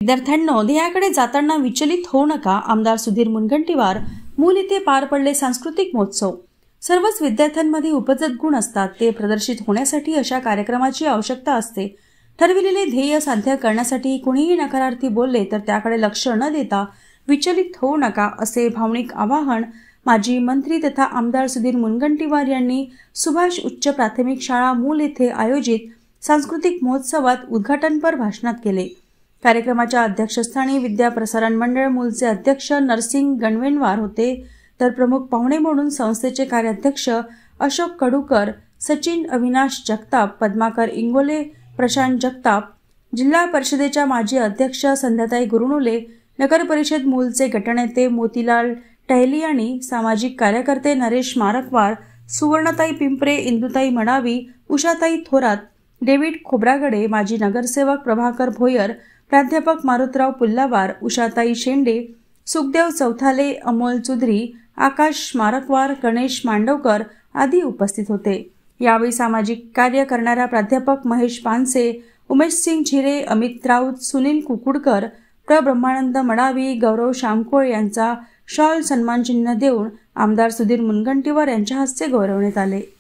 विद्यार्थ्यांनो, ध्येयाकडे जाताना विचलित होऊ नका. आमदार सुधीर मुनगंटीवार. मूल येथे पार पडले सांस्कृतिक महोत्सव. सर्वच विद्यार्थ्यांमध्ये उपजत गुण असतात, ते प्रदर्शित होण्यासाठी अशा कार्यक्रमाची आवश्यकता असते. ठरविलेले ध्येय साध्य करण्यासाठी कुणीही नकारार्थी बोलले तर त्याकडे लक्ष न देता विचलित होऊ नका, असे भावनिक आवाहन माजी मंत्री तथा आमदार सुधीर मुनगंटीवार यांनी सुभाष उच्च प्राथमिक शाळा मूल येथे आयोजित सांस्कृतिक महोत्सवात उद्घाटनपर भाषणात केले. कार्यक्रमाच्या अध्यक्षस्थानी विद्या प्रसारण मंडळ मूलचे अध्यक्ष नरसिंग गणवेनवार होते, तर प्रमुख पाहुणे म्हणून संस्थेचे कार्याध्यक्ष अशोक कडूकर, सचिन अविनाश जगताप, पद्माकर इंगोले, प्रशांत जगताप, जिल्हा परिषदेच्या माजी अध्यक्ष संध्याताई गुरुनुले, नगर परिषद मूलचे गटनेते मोतीलाल टहलियानी, सामाजिक कार्यकर्ते नरेश मारकवार, सुवर्णताई पिंपरे, इंदुताई मडावी, उषाताई थोरात, डेव्हिड खोब्रागडे, माजी नगरसेवक प्रभाकर भोयर, प्राध्यापक मारुतराव पुल्लावार, उषाताई शेंडे, सुखदेव चौथाले, अमोल चुधरी, आकाश मारकवार, गणेश मांडवकर आदी उपस्थित होते. यावेळी सामाजिक कार्य करणाऱ्या प्राध्यापक महेश पानसे, उमेश सिंग झिरे, अमित राऊत, सुनील कुकुडकर, ब्रह्मानंद मडावी, गौरव शामकोळ यांचा शॉल सन्मानचिन्ह देऊन आमदार सुधीर मुनगंटीवार यांच्या हस्ते गौरवण्यात आले.